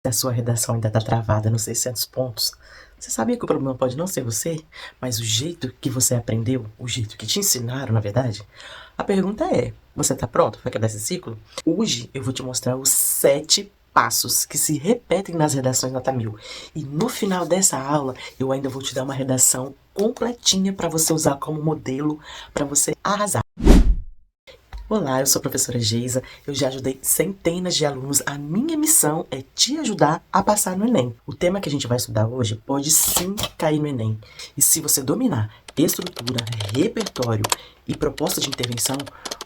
Se a sua redação ainda está travada nos 600 pontos, você sabia que o problema pode não ser você, mas o jeito que você aprendeu, o jeito que te ensinaram, na verdade? A pergunta é, você está pronto para quebrar esse ciclo? Hoje eu vou te mostrar os 7 passos que se repetem nas redações nota 1000. E no final dessa aula, eu ainda vou te dar uma redação completinha para você usar como modelo, para você arrasar. Olá, eu sou a professora Geisa, eu já ajudei centenas de alunos, a minha missão é te ajudar a passar no Enem. O tema que a gente vai estudar hoje pode sim cair no Enem, e se você dominar estrutura, repertório e proposta de intervenção,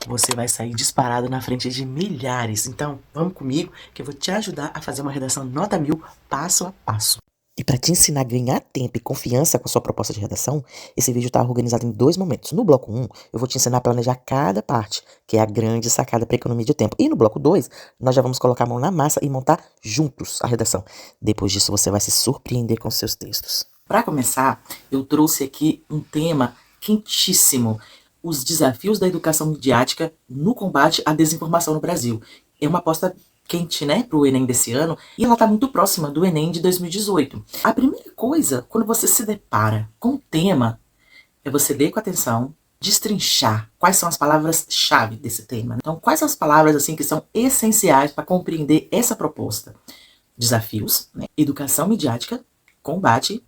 você vai sair disparado na frente de milhares. Então, vamos comigo que eu vou te ajudar a fazer uma redação nota 1000 passo a passo. E para te ensinar a ganhar tempo e confiança com a sua proposta de redação, esse vídeo está organizado em 2 momentos. No bloco 1, eu vou te ensinar a planejar cada parte, que é a grande sacada para economia de tempo. E no bloco 2, nós já vamos colocar a mão na massa e montar juntos a redação. Depois disso, você vai se surpreender com seus textos. Para começar, eu trouxe aqui um tema quentíssimo: os desafios da educação midiática no combate à desinformação no Brasil. É uma aposta quente, né, pro Enem desse ano, e ela tá muito próxima do Enem de 2018. A primeira coisa, quando você se depara com o tema, é você ler com atenção, destrinchar quais são as palavras-chave desse tema. Então, quais são as palavras, assim, que são essenciais para compreender essa proposta? Desafios, né, educação midiática, combate,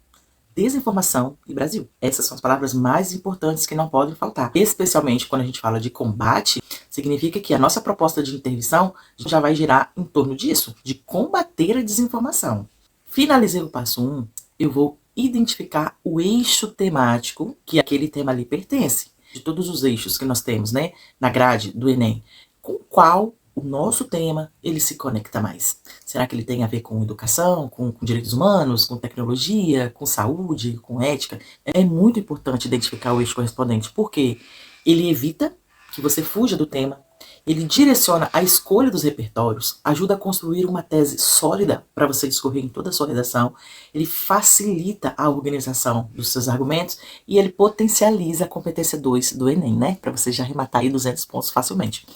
desinformação e Brasil. Essas são as palavras mais importantes que não podem faltar. Especialmente quando a gente fala de combate, significa que a nossa proposta de intervenção já vai girar em torno disso, de combater a desinformação. Finalizei o passo 1, eu vou identificar o eixo temático que aquele tema ali pertence. De todos os eixos que nós temos, né, na grade do Enem, com qual o nosso tema ele se conecta mais? Será que ele tem a ver com educação, com direitos humanos, com tecnologia, com saúde, com ética? É muito importante identificar o eixo correspondente, porque ele evita que você fuja do tema, ele direciona a escolha dos repertórios, ajuda a construir uma tese sólida para você discorrer em toda a sua redação, ele facilita a organização dos seus argumentos e ele potencializa a competência 2 do Enem, né? Para você já arrematar aí 200 pontos facilmente.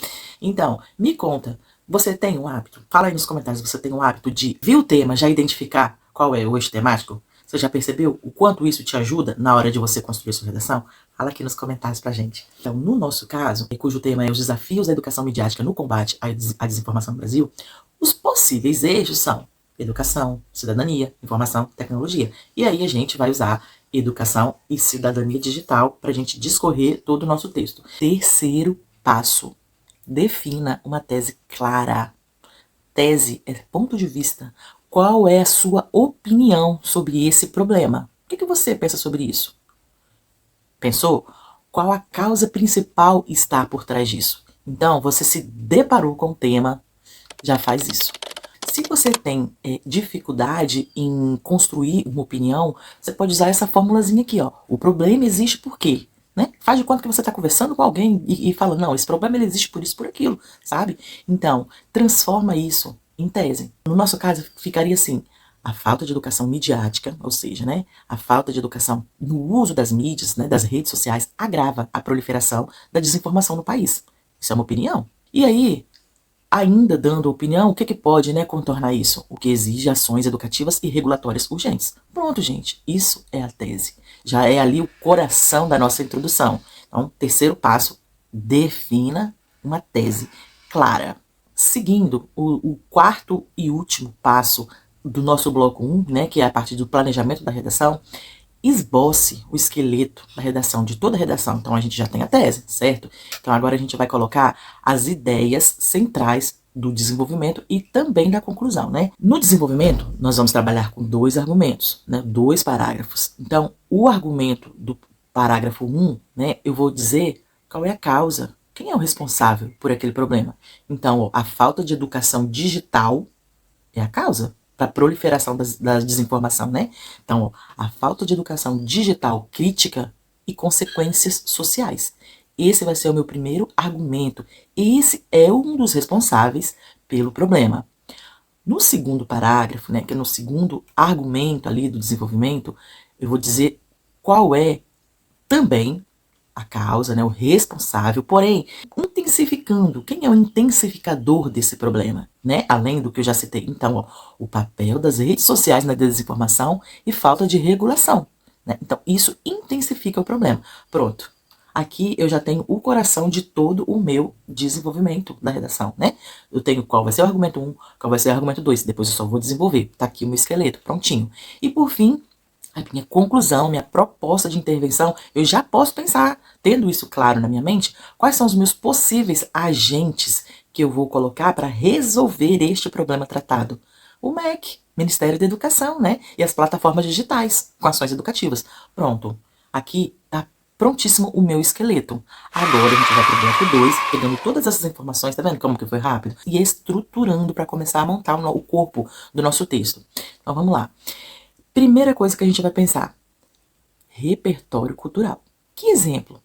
Então, me conta, você tem um hábito? Fala aí nos comentários, você tem um hábito de ver o tema, já identificar qual é o eixo temático? Você já percebeu o quanto isso te ajuda na hora de você construir sua redação? Fala aqui nos comentários pra gente. Então, no nosso caso, cujo tema é os desafios da educação midiática no combate à desinformação no Brasil, os possíveis eixos são educação, cidadania, informação, tecnologia. E aí a gente vai usar educação e cidadania digital para a gente discorrer todo o nosso texto. Terceiro passo: defina uma tese clara. Tese é ponto de vista. Qual é a sua opinião sobre esse problema? O que você pensa sobre isso? Pensou? Qual a causa principal está por trás disso? Então, você se deparou com o tema, já faz isso. Se você tem dificuldade em construir uma opinião, você pode usar essa formulazinha aqui, ó. O problema existe por quê? Né? Faz de conta que você está conversando com alguém e fala, não, esse problema ele existe por isso, por aquilo, sabe? Então, transforma isso em tese. No nosso caso, ficaria assim: a falta de educação midiática, ou seja, né, a falta de educação no uso das mídias, né, das redes sociais, agrava a proliferação da desinformação no país. Isso é uma opinião. E aí, ainda dando opinião, o que pode, né, contornar isso? O que exige ações educativas e regulatórias urgentes. Pronto, gente, isso é a tese. Já é ali o coração da nossa introdução. Então, terceiro passo: defina uma tese clara. Seguindo o quarto e último passo do nosso bloco 1, né, que é a partir do planejamento da redação, esboce o esqueleto da redação, de toda a redação. Então a gente já tem a tese, certo? Então agora a gente vai colocar as ideias centrais do desenvolvimento e também da conclusão, né? No desenvolvimento, nós vamos trabalhar com 2 argumentos, né? 2 parágrafos. Então, o argumento do parágrafo 1, né, eu vou dizer qual é a causa, quem é o responsável por aquele problema. Então, ó, a falta de educação digital é a causa para a proliferação da desinformação, né? Então, ó, a falta de educação digital crítica e consequências sociais. Esse vai ser o meu primeiro argumento. Esse é um dos responsáveis pelo problema. No segundo parágrafo, né, que é no segundo argumento ali do desenvolvimento, eu vou dizer qual é também a causa, né, o responsável, porém, um tem intensificando. Quem é o intensificador desse problema, né? Além do que eu já citei. Então, ó, o papel das redes sociais na desinformação e falta de regulação, né? Então, isso intensifica o problema. Pronto. Aqui eu já tenho o coração de todo o meu desenvolvimento da redação, né? Eu tenho qual vai ser o argumento 1, qual vai ser o argumento 2, depois eu só vou desenvolver. Tá aqui o meu esqueleto, prontinho. E por fim, a minha conclusão, minha proposta de intervenção, eu já posso pensar, tendo isso claro na minha mente, quais são os meus possíveis agentes que eu vou colocar para resolver este problema tratado. O MEC, Ministério da Educação, né? E as plataformas digitais, com ações educativas. Pronto. Aqui tá prontíssimo o meu esqueleto. Agora a gente vai pro bloco 2, pegando todas essas informações, tá vendo como que foi rápido? E estruturando para começar a montar o corpo do nosso texto. Então vamos lá. Primeira coisa que a gente vai pensar: repertório cultural. Que exemplo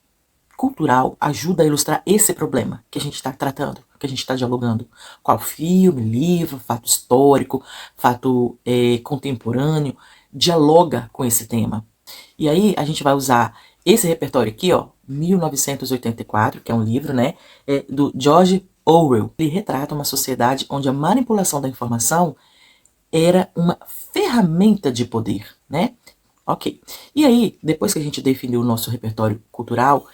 cultural ajuda a ilustrar esse problema que a gente está tratando, que a gente está dialogando? Qual filme, livro, fato histórico, fato contemporâneo dialoga com esse tema? E aí a gente vai usar esse repertório aqui, ó, 1984, que é um livro, né, do George Orwell. Ele retrata uma sociedade onde a manipulação da informação era uma ferramenta de poder, né? Ok. E aí, depois que a gente definiu o nosso repertório cultural,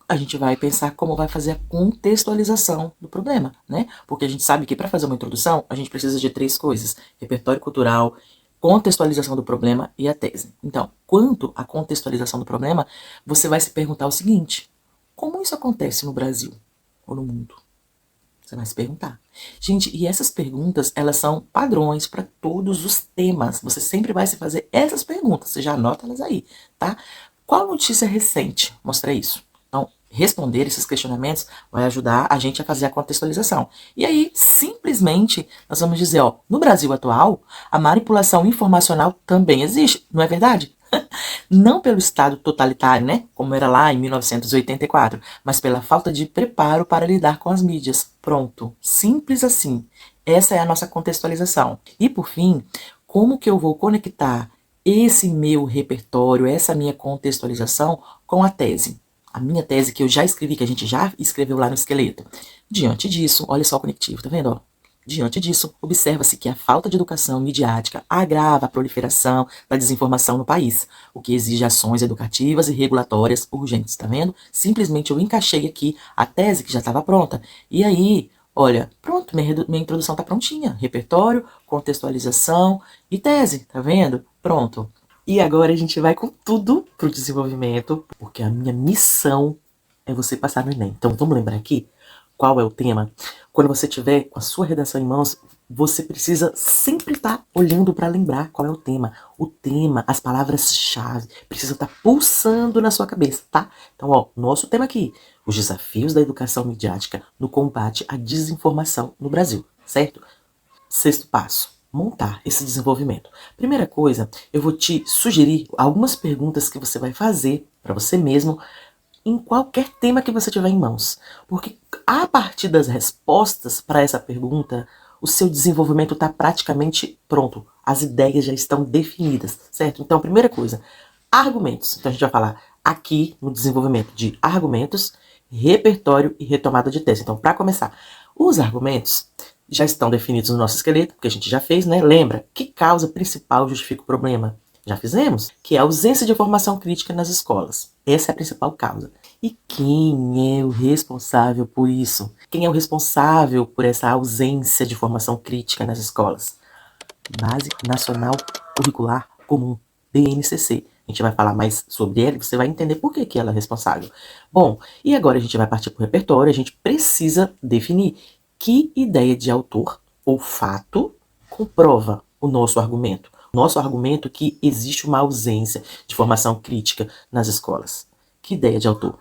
a gente vai pensar como vai fazer a contextualização do problema, né? Porque a gente sabe que para fazer uma introdução, a gente precisa de 3 coisas: repertório cultural, contextualização do problema e a tese. Então, quanto à contextualização do problema, você vai se perguntar o seguinte: como isso acontece no Brasil ou no mundo? Você vai se perguntar. Gente, e essas perguntas, elas são padrões para todos os temas. Você sempre vai se fazer essas perguntas. Você já anota elas aí, tá? Qual notícia recente mostra isso? Então, responder esses questionamentos vai ajudar a gente a fazer a contextualização. E aí, simplesmente, nós vamos dizer, ó, no Brasil atual, a manipulação informacional também existe, não é verdade? Não pelo Estado totalitário, né, como era lá em 1984, mas pela falta de preparo para lidar com as mídias. Pronto, simples assim. Essa é a nossa contextualização. E por fim, como que eu vou conectar esse meu repertório, essa minha contextualização com a tese? A minha tese que eu já escrevi, que a gente já escreveu lá no esqueleto. Diante disso, olha só o conectivo, tá vendo, ó? Diante disso, observa-se que a falta de educação midiática agrava a proliferação da desinformação no país, o que exige ações educativas e regulatórias urgentes, tá vendo? Simplesmente eu encaixei aqui a tese que já estava pronta. E aí, olha, pronto, minha introdução tá prontinha. Repertório, contextualização e tese, tá vendo? Pronto. E agora a gente vai com tudo pro desenvolvimento, porque a minha missão é você passar no Enem. Então vamos lembrar aqui qual é o tema? Quando você tiver com a sua redação em mãos, você precisa sempre estar olhando para lembrar qual é o tema. O tema, as palavras-chave, precisam estar pulsando na sua cabeça, tá? Então, ó, nosso tema aqui: os desafios da educação midiática no combate à desinformação no Brasil, certo? 6º passo: montar esse desenvolvimento. Primeira coisa, eu vou te sugerir algumas perguntas que você vai fazer para você mesmo em qualquer tema que você tiver em mãos. Porque a partir das respostas para essa pergunta, o seu desenvolvimento está praticamente pronto. As ideias já estão definidas, certo? Então, primeira coisa, argumentos. Então, a gente vai falar aqui no desenvolvimento de argumentos, repertório e retomada de tese. Então, para começar, os argumentos já estão definidos no nosso esqueleto, que a gente já fez, né? Lembra? Que causa principal justifica o problema? Já fizemos? Que é a ausência de formação crítica nas escolas. Essa é a principal causa. E quem é o responsável por isso? Quem é o responsável por essa ausência de formação crítica nas escolas? Base Nacional Curricular Comum, BNCC. A gente vai falar mais sobre ela e você vai entender por que ela é responsável. Bom, e agora a gente vai partir para o repertório. A gente precisa definir que ideia de autor ou fato comprova o nosso argumento. Nosso argumento que existe uma ausência de formação crítica nas escolas. Que ideia de autor?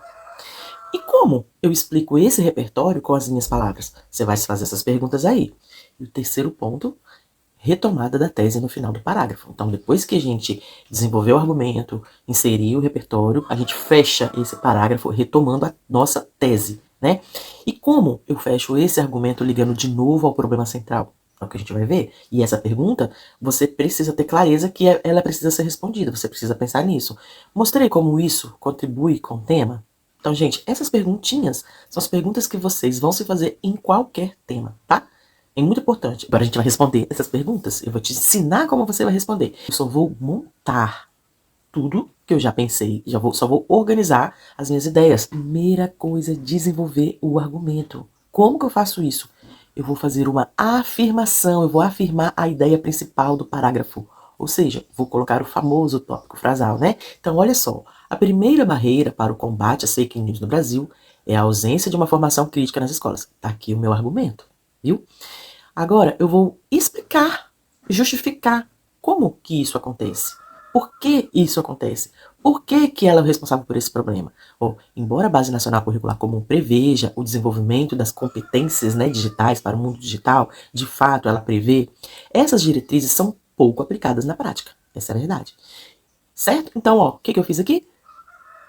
E como eu explico esse repertório com as minhas palavras? Você vai se fazer essas perguntas aí. E o terceiro ponto: retomada da tese no final do parágrafo. Então, depois que a gente desenvolveu o argumento, inseriu o repertório, a gente fecha esse parágrafo retomando a nossa tese, né? E como eu fecho esse argumento ligando de novo ao problema central? É o que a gente vai ver. E essa pergunta, você precisa ter clareza que ela precisa ser respondida. Você precisa pensar nisso. Mostrei como isso contribui com o tema? Então, gente, essas perguntinhas são as perguntas que vocês vão se fazer em qualquer tema, tá? É muito importante. Agora a gente vai responder essas perguntas. Eu vou te ensinar como você vai responder. Eu só vou montar tudo que eu já pensei. Só vou organizar as minhas ideias. Primeira coisa, desenvolver o argumento. Como que eu faço isso? Eu vou fazer uma afirmação. Eu vou afirmar a ideia principal do parágrafo. Ou seja, vou colocar o famoso tópico frasal, né? Então, olha só. A primeira barreira para o combate às fake news no Brasil é a ausência de uma formação crítica nas escolas. Tá aqui o meu argumento, viu? Agora, eu vou explicar, justificar como que isso acontece. Por que isso acontece? Por que, que ela é responsável por esse problema? Embora a Base Nacional Curricular Comum preveja o desenvolvimento das competências, né, digitais para o mundo digital, de fato ela prevê, essas diretrizes são pouco aplicadas na prática. Essa é a verdade. Certo? Então, o que eu fiz aqui?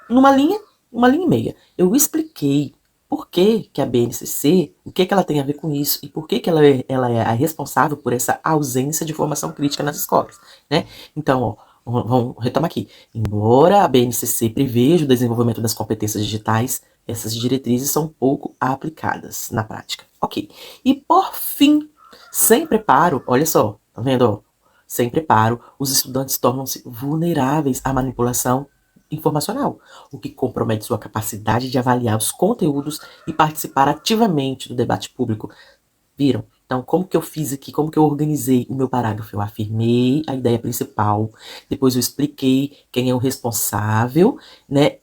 Numa linha, uma linha e meia. Eu expliquei por que, que a BNCC, o que ela tem a ver com isso e por que, que ela é a responsável por essa ausência de formação crítica nas escolas, né? Então, vamos retomar aqui. Embora a BNCC preveja o desenvolvimento das competências digitais, essas diretrizes são pouco aplicadas na prática. Ok. E por fim, sem preparo, olha só, tá vendo? Sem preparo, os estudantes tornam-se vulneráveis à manipulação informacional, o que compromete sua capacidade de avaliar os conteúdos e participar ativamente do debate público. Viram? Então, como que eu fiz aqui? Como que eu organizei o meu parágrafo? Eu afirmei a ideia principal, depois eu expliquei quem é o responsável, né?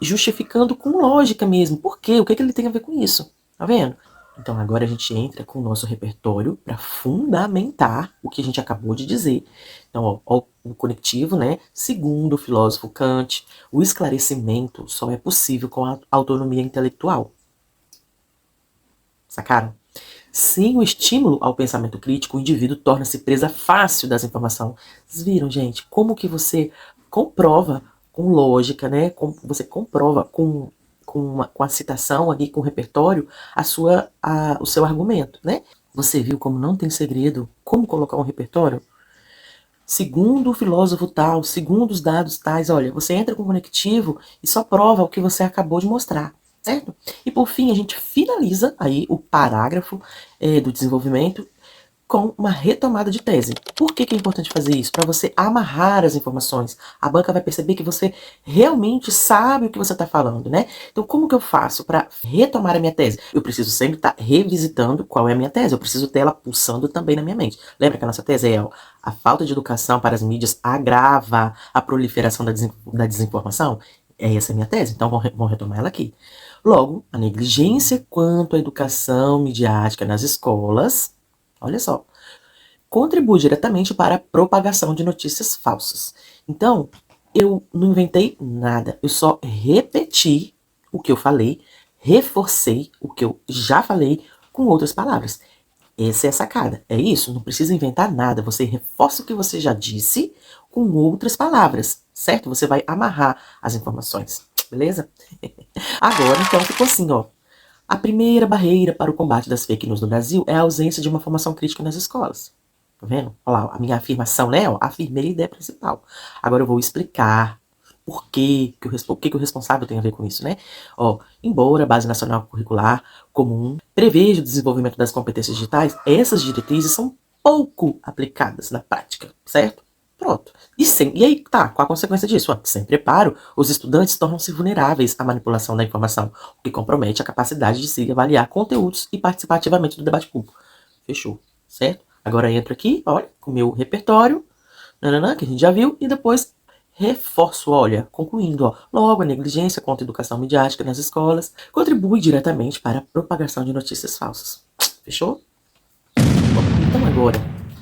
Justificando com lógica mesmo. Por quê? O que, que ele tem a ver com isso? Tá vendo? Então agora a gente entra com o nosso repertório para fundamentar o que a gente acabou de dizer. Então, o conectivo, né? Segundo o filósofo Kant, o esclarecimento só é possível com a autonomia intelectual. Sacaram? Sem o estímulo ao pensamento crítico, o indivíduo torna-se presa fácil das informações. Vocês viram, gente, como que você comprova com lógica, né? Como você comprova com a citação ali, com o repertório, o seu argumento, né? Você viu como não tem segredo, como colocar um repertório? Segundo o filósofo tal, segundo os dados tais, olha, você entra com o conectivo e só prova o que você acabou de mostrar, certo? E por fim, a gente finaliza aí o parágrafo do desenvolvimento com uma retomada de tese. Por que é importante fazer isso? Para você amarrar as informações. A banca vai perceber que você realmente sabe o que você está falando, né? Então, como que eu faço para retomar a minha tese? Eu preciso sempre estar revisitando qual é a minha tese. Eu preciso ter ela pulsando também na minha mente. Lembra que a nossa tese é a falta de educação para as mídias agrava a proliferação da desinformação? Essa é a minha tese, então vamos retomar ela aqui. Logo, a negligência quanto à educação midiática nas escolas, olha só, contribui diretamente para a propagação de notícias falsas. Então, eu não inventei nada, eu só repeti o que eu falei, reforcei o que eu já falei com outras palavras. Essa é a sacada, é isso, não precisa inventar nada, você reforça o que você já disse com outras palavras, certo? Você vai amarrar as informações, beleza? Agora, então, ficou assim, ó. A primeira barreira para o combate das fake news no Brasil é a ausência de uma formação crítica nas escolas. Tá vendo? Olha lá, a minha afirmação, né? Afirmei a ideia principal. Agora eu vou explicar por o que o responsável tem a ver com isso, né? Embora a Base Nacional Curricular Comum preveja o desenvolvimento das competências digitais, essas diretrizes são pouco aplicadas na prática, certo? Pronto. E aí, tá, qual a consequência disso? Sem preparo, os estudantes tornam-se vulneráveis à manipulação da informação, o que compromete a capacidade de se avaliar conteúdos e participar ativamente do debate público. Fechou, certo? Agora entro aqui, olha, com o meu repertório, que a gente já viu, e depois reforço, olha, concluindo, logo a negligência contra a educação midiática nas escolas contribui diretamente para a propagação de notícias falsas. Fechou? Bom, então agora,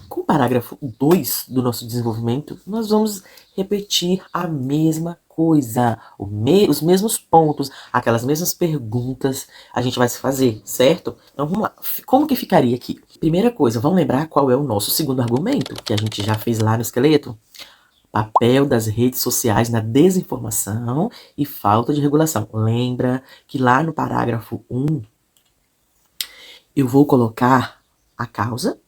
com o parágrafo 2 do nosso desenvolvimento, nós vamos repetir a mesma coisa, os mesmos pontos, aquelas mesmas perguntas a gente vai se fazer, certo? Então vamos lá, como que ficaria aqui? Primeira coisa, vamos lembrar qual é o nosso segundo argumento, que a gente já fez lá no esqueleto? Papel das redes sociais na desinformação e falta de regulação. Lembra que lá no parágrafo 1, eu vou colocar a causa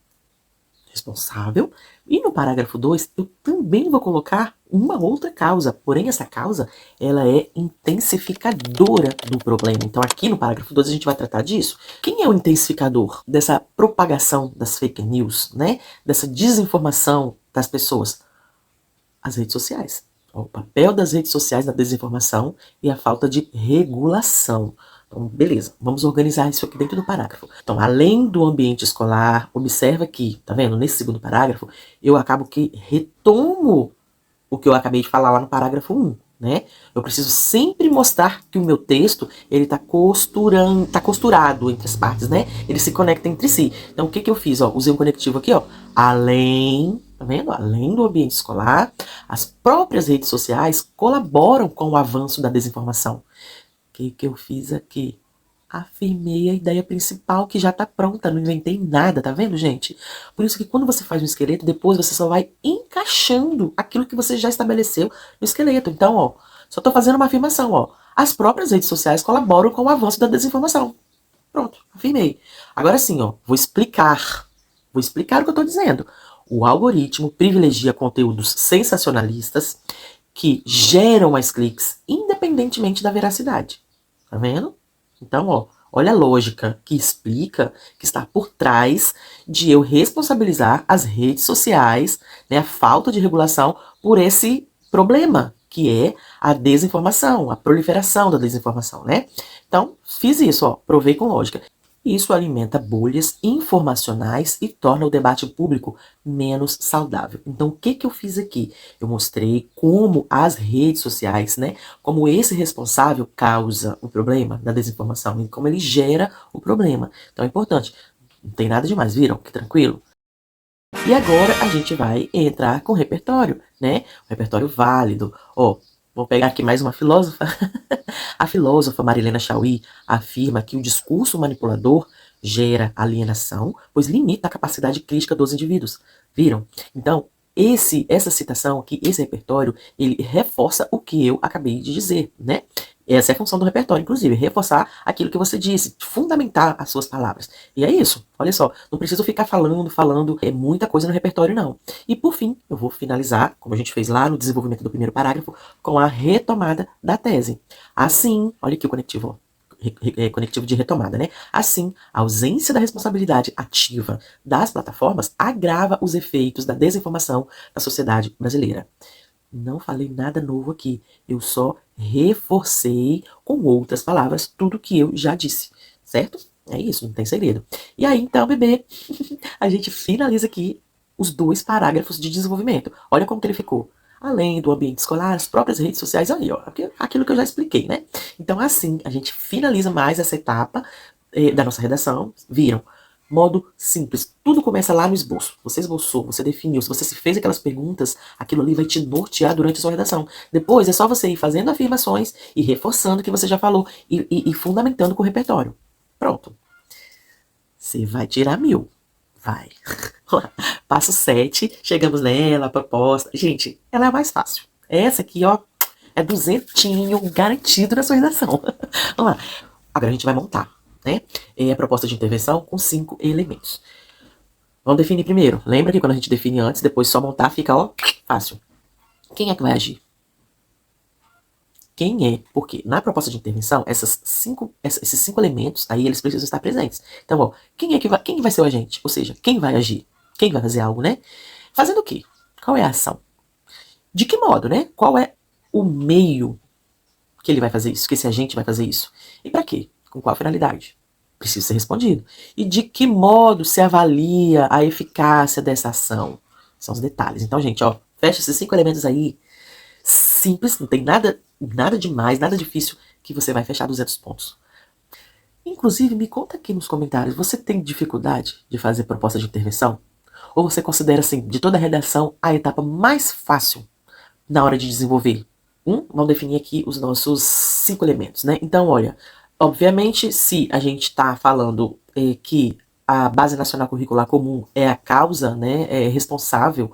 responsável, e no parágrafo 2, eu também vou colocar uma outra causa, porém essa causa, ela é intensificadora do problema. Então aqui no parágrafo 2 a gente vai tratar disso. Quem é o intensificador dessa propagação das fake news, né? Dessa desinformação das pessoas? As redes sociais. O papel das redes sociais na desinformação e a falta de regulação. Então, beleza, vamos organizar isso aqui dentro do parágrafo. Então, além do ambiente escolar, observa que, tá vendo, nesse segundo parágrafo, eu acabo que retomo o que eu acabei de falar lá no parágrafo 1, né? Eu preciso sempre mostrar que o meu texto, ele tá costurado entre as partes, né? Ele se conecta entre si. Então, o que eu fiz, ó? Usei um conectivo aqui, ó. Além, tá vendo? Além do ambiente escolar, as próprias redes sociais colaboram com o avanço da desinformação. O que eu fiz aqui? Afirmei a ideia principal que já está pronta, não inventei nada, tá vendo, gente? Por isso que quando você faz um esqueleto, depois você só vai encaixando aquilo que você já estabeleceu no esqueleto. Então, ó, só estou fazendo uma afirmação, ó. As próprias redes sociais colaboram com o avanço da desinformação. Pronto, afirmei. Agora sim, ó, vou explicar. Vou explicar o que eu estou dizendo. O algoritmo privilegia conteúdos sensacionalistas que geram mais cliques, independentemente da veracidade. Tá vendo? Então, ó, olha a lógica que explica, que está por trás de eu responsabilizar as redes sociais, né, a falta de regulação por esse problema, que é a desinformação, a proliferação da desinformação, né? Então, fiz isso, ó, provei com lógica. Isso alimenta bolhas informacionais e torna o debate público menos saudável. Então, o que eu fiz aqui? Eu mostrei como as redes sociais, né, como esse responsável causa o problema da desinformação e como ele gera o problema. Então, é importante. Não tem nada demais, viram? Que tranquilo. E agora a gente vai entrar com o repertório, né? O repertório válido. Ó, vou pegar aqui mais uma filósofa. A filósofa Marilena Chauí afirma que o discurso manipulador gera alienação, pois limita a capacidade crítica dos indivíduos. Viram? Então, essa citação aqui, esse repertório, ele reforça o que eu acabei de dizer, né? Essa é a função do repertório, inclusive, reforçar aquilo que você disse, fundamentar as suas palavras. E é isso, olha só, não preciso ficar falando, é muita coisa no repertório, não. E por fim, eu vou finalizar, como a gente fez lá no desenvolvimento do primeiro parágrafo, com a retomada da tese. Assim, olha aqui o conectivo, conectivo de retomada, né? Assim, a ausência da responsabilidade ativa das plataformas agrava os efeitos da desinformação na sociedade brasileira. Não falei nada novo aqui, eu só reforcei com outras palavras tudo que eu já disse, certo? É isso, não tem segredo. E aí, então, bebê, a gente finaliza aqui os 2 parágrafos de desenvolvimento. Olha como que ele ficou. Além do ambiente escolar, as próprias redes sociais, aí, ó, aquilo que eu já expliquei, né? Então, assim, a gente finaliza mais essa etapa da nossa redação. Viram? Modo simples. Tudo começa lá no esboço. Você esboçou, você definiu. Se você se fez aquelas perguntas, aquilo ali vai te nortear durante a sua redação. Depois é só você ir fazendo afirmações e reforçando o que você já falou e fundamentando com o repertório. Pronto. Você vai tirar 1000. Vai. Passo 7, chegamos nela, a proposta. Gente, ela é a mais fácil. Essa aqui, ó, é duzentinho garantido na sua redação. Vamos lá. Agora a gente vai montar, né? A proposta de intervenção com 5 elementos. Vamos definir primeiro. Lembra que quando a gente define antes, depois só montar fica, ó, fácil. Quem é que vai agir? Quem é? Porque na proposta de intervenção, esses 5 elementos, aí eles precisam estar presentes. Então, ó, quem vai ser o agente? Ou seja, quem vai agir? Quem vai fazer algo, né? Fazendo o quê? Qual é a ação? De que modo, né? Qual é o meio que ele vai fazer isso? Que esse agente vai fazer isso? E para quê? Com qual finalidade? Precisa ser respondido. E de que modo se avalia a eficácia dessa ação? São os detalhes. Então, gente, ó, fecha esses 5 elementos aí. Simples, não tem nada demais, nada difícil que você vai fechar 200 pontos. Inclusive, me conta aqui nos comentários, você tem dificuldade de fazer proposta de intervenção? Ou você considera, assim, de toda a redação, a etapa mais fácil na hora de desenvolver? Vamos definir aqui os nossos 5 elementos, né? Então, olha, obviamente, se a gente está falando que a Base Nacional Curricular Comum é a causa, né, responsável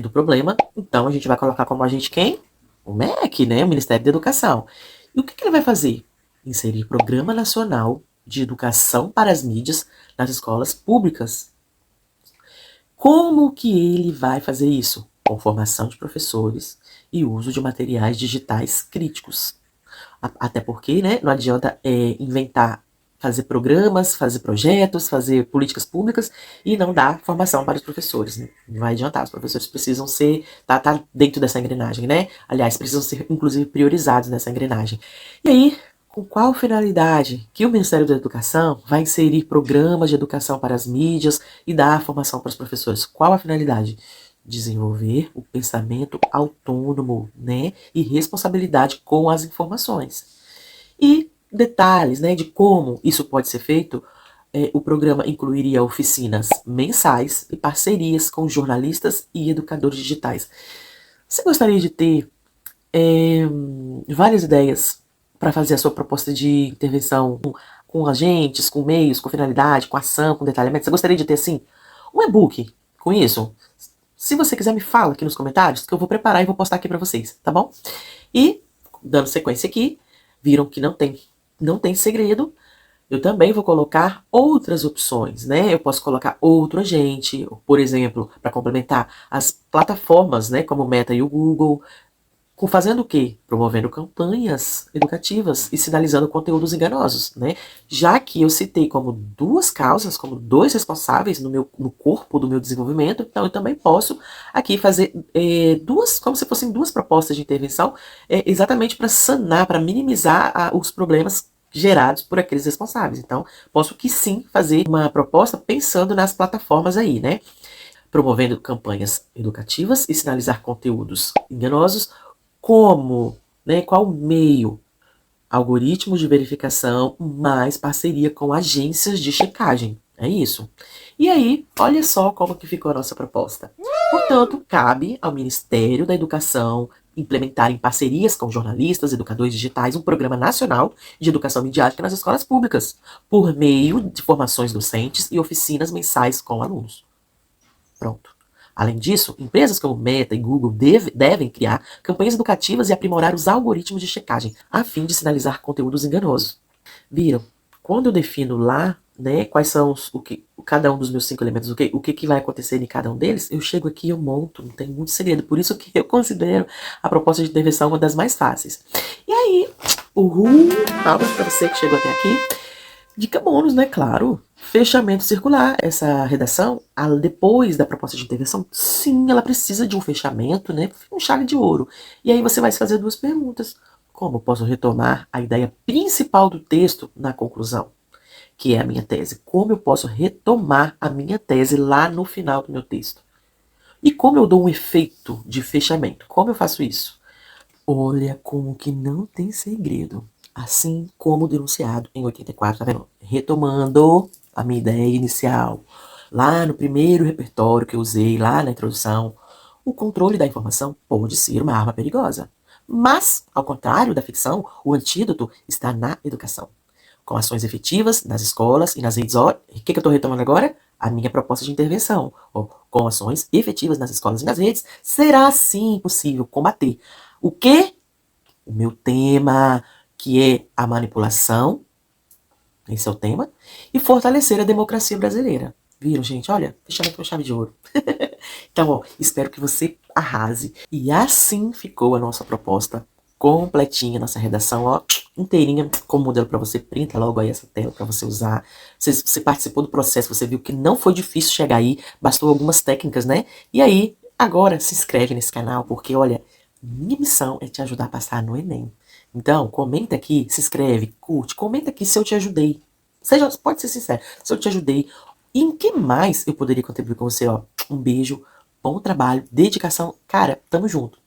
do problema, então a gente vai colocar como agente quem? O MEC, né, o Ministério da Educação. E o que ele vai fazer? Inserir Programa Nacional de Educação para as Mídias nas escolas públicas. Como que ele vai fazer isso? Com formação de professores e uso de materiais digitais críticos. Até porque, né, não adianta inventar, fazer programas, fazer projetos, fazer políticas públicas e não dar formação para os professores. Né? Não vai adiantar, os professores precisam ser, tá dentro dessa engrenagem, né? Aliás, precisam ser, inclusive, priorizados nessa engrenagem. E aí, com qual finalidade que o Ministério da Educação vai inserir programas de educação para as mídias e dar formação para os professores? Qual a finalidade? Desenvolver o pensamento autônomo, né, e responsabilidade com as informações. E detalhes, né, de como isso pode ser feito, o programa incluiria oficinas mensais e parcerias com jornalistas e educadores digitais. Você gostaria de ter várias ideias para fazer a sua proposta de intervenção com agentes, com meios, com finalidade, com ação, com detalhamento? Você gostaria de ter, assim, um e-book com isso? Se você quiser, me fala aqui nos comentários, que eu vou preparar e vou postar aqui para vocês, tá bom? E, dando sequência aqui, viram que não tem segredo. Eu também vou colocar outras opções, né? Eu posso colocar outro agente, por exemplo, para complementar as plataformas, né, como o Meta e o Google, fazendo o quê? Promovendo campanhas educativas e sinalizando conteúdos enganosos, né? Já que eu citei como duas causas, como dois responsáveis no corpo do meu desenvolvimento, então eu também posso aqui fazer duas, como se fossem duas propostas de intervenção, exatamente para sanar, para minimizar os problemas gerados por aqueles responsáveis. Então, posso que sim fazer uma proposta pensando nas plataformas aí, né? Promovendo campanhas educativas e sinalizar conteúdos enganosos, como, né, qual meio? Algoritmos de verificação mais parceria com agências de checagem. É isso. E aí, olha só como que ficou a nossa proposta. Portanto, cabe ao Ministério da Educação implementar em parcerias com jornalistas, educadores digitais, um programa nacional de educação midiática nas escolas públicas, por meio de formações docentes e oficinas mensais com alunos. Pronto. Além disso, empresas como Meta e Google devem criar campanhas educativas e aprimorar os algoritmos de checagem, a fim de sinalizar conteúdos enganosos. Viram? Quando eu defino lá, né, quais são cada um dos meus 5 elementos, o que vai acontecer em cada um deles, eu chego aqui e eu monto, não tem muito segredo. Por isso que eu considero a proposta de intervenção uma das mais fáceis. E aí, palmas para você que chegou até aqui. Dica bônus, né? Claro. Fechamento circular. Essa redação, depois da proposta de intervenção, sim, ela precisa de um fechamento, né? Um chave de ouro. E aí você vai se fazer duas perguntas. Como posso retomar a ideia principal do texto na conclusão, que é a minha tese? Como eu posso retomar a minha tese lá no final do meu texto? E como eu dou um efeito de fechamento? Como eu faço isso? Olha como que não tem segredo. Assim como denunciado em 84, tá vendo? Retomando a minha ideia inicial, lá no primeiro repertório que eu usei, lá na introdução, o controle da informação pode ser uma arma perigosa. Mas, ao contrário da ficção, o antídoto está na educação. Com ações efetivas nas escolas e nas redes. O que eu estou retomando agora? A minha proposta de intervenção. Com ações efetivas nas escolas e nas redes, será sim possível combater o que? O meu tema, que é a manipulação, esse é o tema, e fortalecer a democracia brasileira. Viram, gente? Olha, fechamento com chave de ouro. Então, ó, espero que você arrase. E assim ficou a nossa proposta completinha, nossa redação, ó, inteirinha, como modelo para você. Printa logo aí essa tela para você usar. Você participou do processo, você viu que não foi difícil chegar aí, bastou algumas técnicas, né? E aí, agora se inscreve nesse canal, porque, olha, minha missão é te ajudar a passar no Enem. Então, comenta aqui, se inscreve, curte, comenta aqui se eu te ajudei. Pode ser sincero, se eu te ajudei. E em que mais eu poderia contribuir com você, ó? Um beijo, bom trabalho, dedicação. Cara, tamo junto.